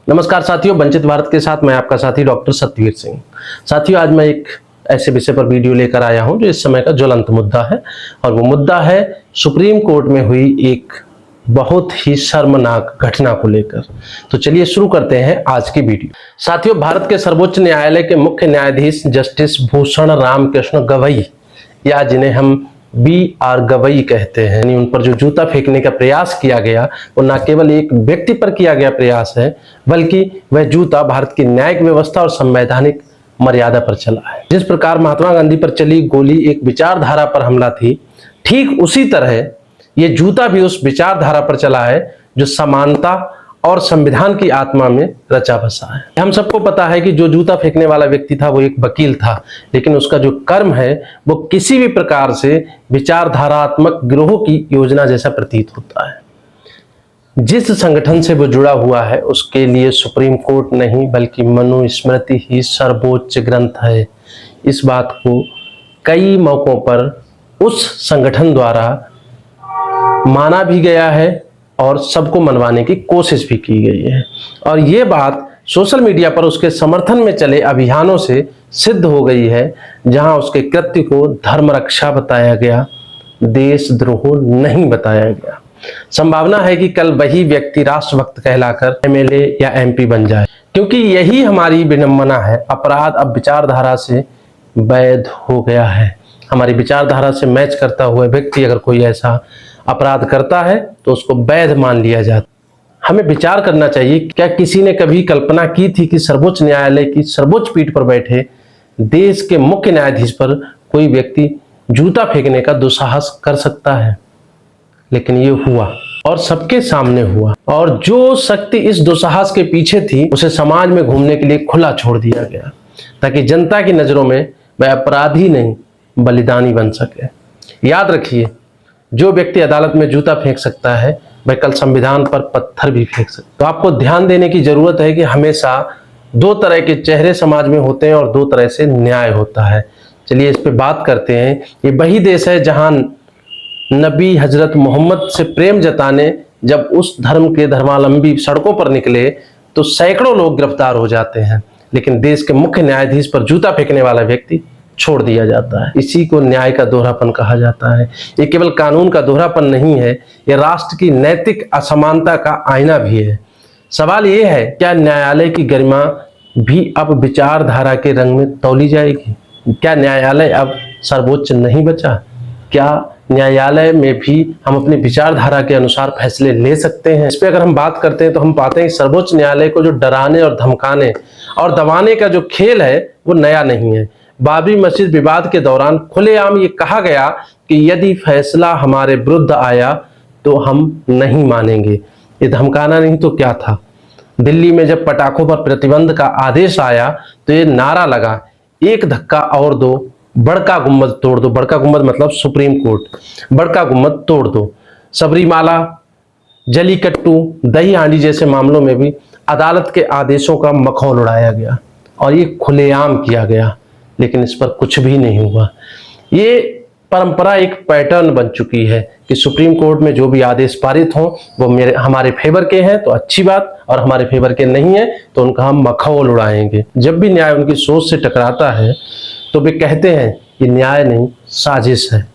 नमस्कार साथियों, वंचित भारत के साथ मैं आपका साथी डॉक्टर सतवीर सिंह। साथियों, आज मैं एक ऐसे विषय पर वीडियो लेकर आया हूं जो इस समय का ज्वलंत मुद्दा है, और वो मुद्दा है सुप्रीम कोर्ट में हुई एक बहुत ही शर्मनाक घटना को लेकर। तो चलिए शुरू करते हैं आज की वीडियो। साथियों, भारत के सर्वोच्च न्यायालय के मुख्य न्यायाधीश जस्टिस भूषण रामकृष्ण गवई, या जिन्हें हम BR गवई कहते हैं, उन पर जो जूता फेंकने का प्रयास किया गया वो न केवल एक व्यक्ति पर किया गया प्रयास है, बल्कि वह जूता भारत की न्यायिक व्यवस्था और संवैधानिक मर्यादा पर चला है। जिस प्रकार महात्मा गांधी पर चली गोली एक विचारधारा पर हमला थी, ठीक उसी तरह ये जूता भी उस विचारधारा पर चला है जो समानता और संविधान की आत्मा में रचा बसा है। हम सबको पता है कि जो जूता फेंकने वाला व्यक्ति था वो एक वकील था, लेकिन उसका जो कर्म है वो किसी भी प्रकार से विचारधारात्मक गिरोह की योजना जैसा प्रतीत होता है। जिस संगठन से वो जुड़ा हुआ है उसके लिए सुप्रीम कोर्ट नहीं बल्कि मनुस्मृति ही सर्वोच्च ग्रंथ है। इस बात को कई मौकों पर उस संगठन द्वारा माना भी गया है और सबको मनवाने की कोशिश भी की गई है, और ये बात सोशल मीडिया पर उसके समर्थन में चले अभियानों से सिद्ध हो गई है, जहां उसके कृत्य को धर्म रक्षा बताया गया, देशद्रोह नहीं बताया गया। संभावना है कि कल वही व्यक्ति राष्ट्रभक्त कहलाकर MLA या MP बन जाए, क्योंकि यही हमारी विडंबना है। अपराध अब विचारधारा से वैध हो गया है। हमारी विचारधारा से मैच करता हुआ व्यक्ति अगर कोई ऐसा अपराध करता है तो उसको वैध मान लिया जाता है। हमें विचार करना चाहिए, क्या किसी ने कभी कल्पना की थी कि सर्वोच्च न्यायालय की सर्वोच्च पीठ पर बैठे देश के मुख्य न्यायाधीश पर कोई व्यक्ति जूता फेंकने का दुस्साहस कर सकता है? लेकिन ये हुआ और सबके सामने हुआ, और जो शक्ति इस दुस्साहस के पीछे थी उसे समाज में घूमने के लिए खुला छोड़ दिया गया, ताकि जनता की नजरों में वह अपराधी नहीं बलिदानी बन सके। याद रखिए, जो व्यक्ति अदालत में जूता फेंक सकता है वह कल संविधान पर पत्थर भी फेंक सकता है। तो आपको ध्यान देने की जरूरत है कि हमेशा दो तरह के चेहरे समाज में होते हैं और दो तरह से न्याय होता है। चलिए इस पे बात करते हैं। ये वही देश है जहां नबी हजरत मोहम्मद से प्रेम जताने जब उस धर्म के धर्मावलंबी सड़कों पर निकले तो सैकड़ों लोग गिरफ्तार हो जाते हैं, लेकिन देश के मुख्य न्यायाधीश पर जूता फेंकने वाला व्यक्ति छोड़ दिया जाता है। इसी को न्याय का दोहरापन कहा जाता है। ये केवल कानून का दोहरापन नहीं है, ये राष्ट्र की नैतिक असमानता का आईना भी है। सवाल ये है, क्या न्यायालय की गरिमा भी अब विचारधारा के रंग में तौली जाएगी? क्या न्यायालय अब सर्वोच्च नहीं बचा? क्या न्यायालय में भी हम अपनी विचारधारा के अनुसार फैसले ले सकते हैं? इस पे अगर हम बात करते हैं तो हम पाते हैं सर्वोच्च न्यायालय को जो डराने और धमकाने और दबाने का जो खेल है वो नया नहीं है। बाबरी मस्जिद विवाद के दौरान खुलेआम ये कहा गया कि यदि फैसला हमारे विरुद्ध आया तो हम नहीं मानेंगे। ये धमकाना नहीं तो क्या था? दिल्ली में जब पटाखों पर प्रतिबंध का आदेश आया तो ये नारा लगा, एक धक्का और दो, बड़का गुम्बद तोड़ दो। बड़का गुम्बद मतलब सुप्रीम कोर्ट, बड़का गुम्बद तोड़ दो। सबरीमाला, जलीकट्टू, दही हांडी जैसे मामलों में भी अदालत के आदेशों का मखौल उड़ाया गया और ये खुलेआम किया गया, लेकिन इस पर कुछ भी नहीं हुआ। ये परंपरा एक पैटर्न बन चुकी है कि सुप्रीम कोर्ट में जो भी आदेश पारित हों वो हमारे फेवर के हैं तो अच्छी बात, और हमारे फेवर के नहीं है तो उनका हम मखौल उड़ाएंगे। जब भी न्याय उनकी सोच से टकराता है तो वे कहते हैं कि न्याय नहीं साजिश है।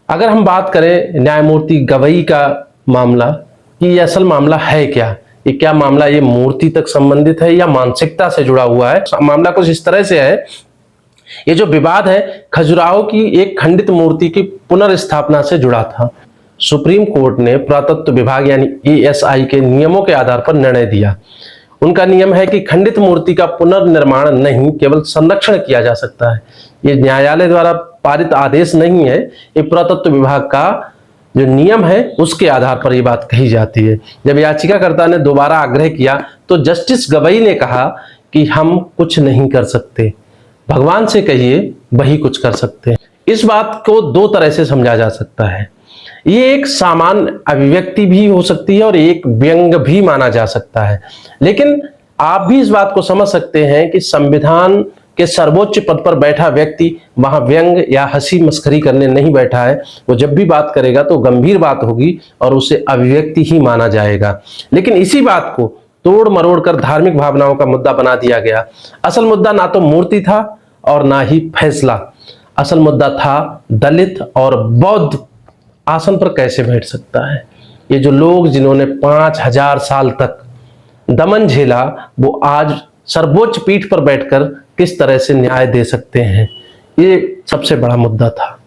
अगर हम बात करें न्यायमूर्ति गवई का मामला कि ये असल मामला है क्या, ये क्या मामला ये मूर्ति तक संबंधित है या मानसिकता से जुड़ा हुआ है? मामला कुछ इस तरह से है, ये जो विवाद है खजुराहो की एक खंडित मूर्ति की पुनर्स्थापना से जुड़ा था। सुप्रीम कोर्ट ने पुरातत्व विभाग यानी ASI के नियमों के आधार पर निर्णय दिया। उनका नियम है कि खंडित मूर्ति का पुनर्निर्माण नहीं, केवल संरक्षण किया जा सकता है। ये न्यायालय द्वारा पारित आदेश नहीं है, ये पुरातत्व विभाग का जो नियम है उसके आधार पर ये बात कही जाती है। जब याचिकाकर्ता ने दोबारा आग्रह किया तो जस्टिस गवई ने कहा कि हम कुछ नहीं कर सकते, भगवान से कहिए वही कुछ कर सकते हैं। इस बात को दो तरह से समझा जा सकता है। ये एक सामान्य अभिव्यक्ति भी हो सकती है और एक व्यंग भी माना जा सकता है, लेकिन आप भी इस बात को समझ सकते हैं कि संविधान के सर्वोच्च पद पर बैठा व्यक्ति वहां व्यंग या हंसी मस्करी करने नहीं बैठा है। वो जब भी बात करेगा तो गंभीर बात होगी और उसे अभिव्यक्ति ही माना जाएगा। लेकिन इसी बात को तोड़ मरोड़ कर धार्मिक भावनाओं का मुद्दा बना दिया गया। असल मुद्दा ना तो मूर्ति था और ना ही फैसला, असल मुद्दा था दलित और बौद्ध आसन पर कैसे बैठ सकता है। ये जो लोग जिन्होंने 5000 साल तक दमन झेला, वो आज सर्वोच्च पीठ पर बैठकर किस तरह से न्याय दे सकते हैं, ये सबसे बड़ा मुद्दा था।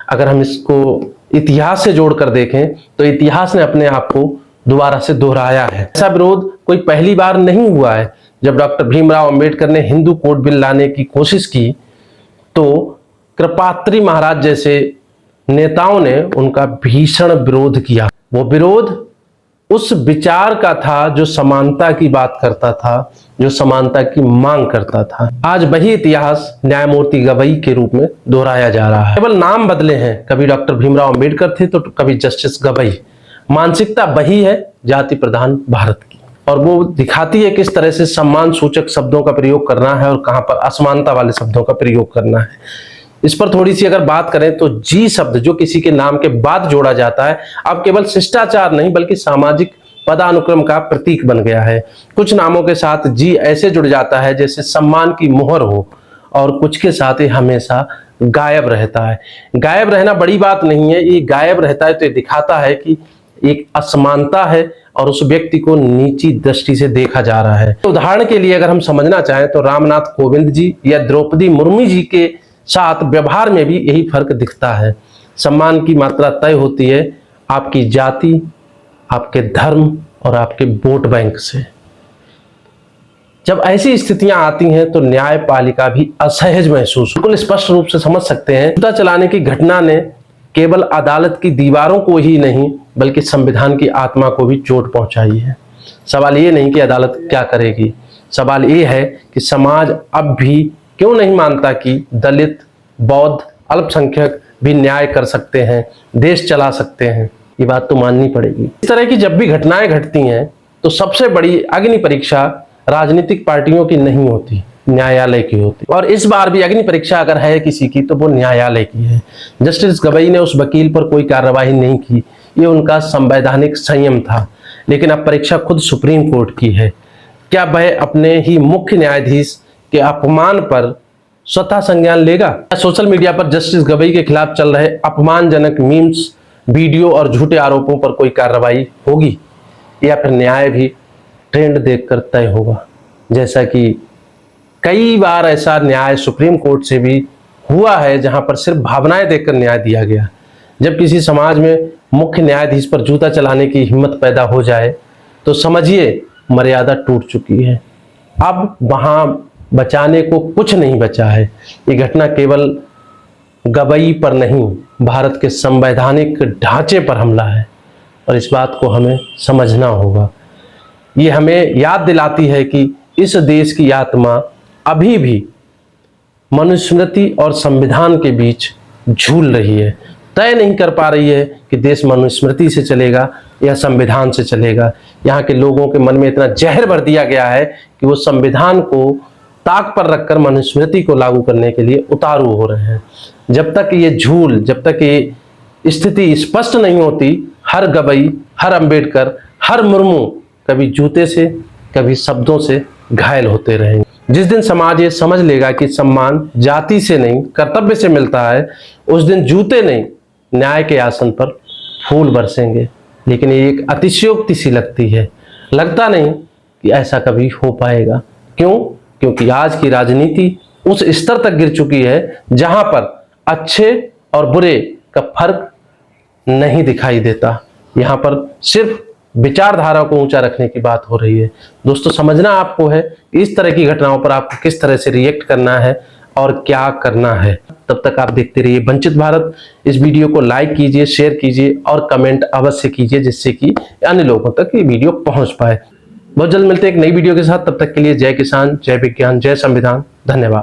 अगर हम इसको इतिहास से जोड़कर देखें तो इतिहास ने अपने आप को दोबारा से दोहराया है। ऐसा विरोध कोई पहली बार नहीं हुआ है। जब डॉक्टर भीमराव अंबेडकर ने हिंदू कोड बिल लाने की कोशिश की तो कृपात्री महाराज जैसे नेताओं ने उनका भीषण विरोध किया। वो विरोध उस विचार का था जो समानता की बात करता था, जो समानता की मांग करता था। आज वही इतिहास न्यायमूर्ति गवई के रूप में दोहराया जा रहा है। केवल नाम बदले हैं, कभी डॉक्टर भीमराव अंबेडकर थे तो कभी जस्टिस गवई। मानसिकता वही है, जाति प्रधान भारत की, और वो दिखाती है किस तरह से सम्मान सूचक शब्दों का प्रयोग करना है और कहां पर असमानता वाले शब्दों का प्रयोग करना है। इस पर थोड़ी सी अगर बात करें तो जी शब्द जो किसी के नाम के बाद जोड़ा जाता है, अब केवल शिष्टाचार नहीं बल्कि सामाजिक पदानुक्रम का प्रतीक बन गया है। कुछ नामों के साथ जी ऐसे जुड़ जाता है जैसे सम्मान की मोहर हो, और कुछ के साथ ये हमेशा गायब रहता है। गायब रहना बड़ी बात नहीं है, ये गायब रहता है तो ये दिखाता है कि एक असमानता है और उस व्यक्ति को नीची दृष्टि से देखा जा रहा है। तो उदाहरण के लिए अगर हम समझना चाहें तो रामनाथ कोविंद जी या द्रौपदी मुर्मू जी के साथ व्यवहार में भी यही फर्क दिखता है। सम्मान की मात्रा तय होती है आपकी जाति, आपके धर्म और आपके वोट बैंक से। जब ऐसी स्थितियां आती हैं तो न्यायपालिका भी असहज महसूस, बिल्कुल स्पष्ट रूप से समझ सकते हैं। जूता चलाने की घटना ने केवल अदालत की दीवारों को ही नहीं बल्कि संविधान की आत्मा को भी चोट पहुंचाई है। सवाल ये नहीं कि अदालत क्या करेगी, सवाल ये है कि समाज अब भी क्यों नहीं मानता कि दलित, बौद्ध, अल्पसंख्यक भी न्याय कर सकते हैं, देश चला सकते हैं। ये बात तो माननी पड़ेगी। इस तरह की जब भी घटनाएं घटती हैं तो सबसे बड़ी अग्नि परीक्षा राजनीतिक पार्टियों की नहीं होती, न्यायालय की होती। और इस बार भी अग्नि परीक्षा अगर है किसी की तो वो न्यायालय की है। जस्टिस गवई ने उस वकील पर कोई कार्रवाई नहीं की, ये उनका संवैधानिक संयम था। लेकिन अब परीक्षा खुद सुप्रीम कोर्ट की है। क्या वह अपने ही मुख्य न्यायाधीश के अपमान पर स्वतः संज्ञान लेगा? सोशल मीडिया पर जस्टिस गवई के खिलाफ चल रहे अपमानजनक मीम्स, वीडियो और झूठे आरोपों पर कोई कार्रवाई होगी, या फिर न्याय भी ट्रेंड देखकर तय होगा? जैसा कि कई बार ऐसा न्याय सुप्रीम कोर्ट से भी हुआ है जहां पर सिर्फ भावनाएं देखकर न्याय दिया गया। जब किसी समाज में मुख्य न्यायाधीश पर जूता चलाने की हिम्मत पैदा हो जाए तो समझिए मर्यादा टूट चुकी है। अब वहां बचाने को कुछ नहीं बचा है। ये घटना केवल गवई पर नहीं, भारत के संवैधानिक ढांचे पर हमला है और इस बात को हमें समझना होगा। ये हमें याद दिलाती है कि इस देश की आत्मा अभी भी मनुस्मृति और संविधान के बीच झूल रही है, तय नहीं कर पा रही है कि देश मनुस्मृति से चलेगा या संविधान से चलेगा। यहाँ के लोगों के मन में इतना जहर भर दिया गया है कि वो संविधान को ताक पर रखकर मनुस्मृति को लागू करने के लिए उतारू हो रहे हैं। जब तक ये झूल, जब तक ये स्थिति स्पष्ट नहीं होती, हर गवई, हर अंबेडकर, हर मुर्मू कभी जूते से कभी शब्दों से घायल होते रहेंगे। जिस दिन समाज ये समझ लेगा कि सम्मान जाति से नहीं कर्तव्य से मिलता है, उस दिन जूते नहीं न्याय के आसन पर फूल बरसेंगे। लेकिन ये एक अतिशयोक्ति सी लगती है, लगता नहीं कि ऐसा कभी हो पाएगा। क्यों? क्योंकि आज की राजनीति उस स्तर तक गिर चुकी है जहां पर अच्छे और बुरे का फर्क नहीं दिखाई देता। यहाँ पर सिर्फ विचारधारा को ऊंचा रखने की बात हो रही है। दोस्तों, समझना आपको है इस तरह की घटनाओं पर आपको किस तरह से रिएक्ट करना है और क्या करना है। तब तक आप देखते रहिए वंचित भारत। इस वीडियो को लाइक कीजिए, शेयर कीजिए और कमेंट अवश्य कीजिए जिससे कि अन्य लोगों तक ये वीडियो पहुंच पाए। बहुत जल्द मिलते हैं एक नई वीडियो के साथ। तब तक के लिए जय किसान, जय विज्ञान, जय संविधान। धन्यवाद।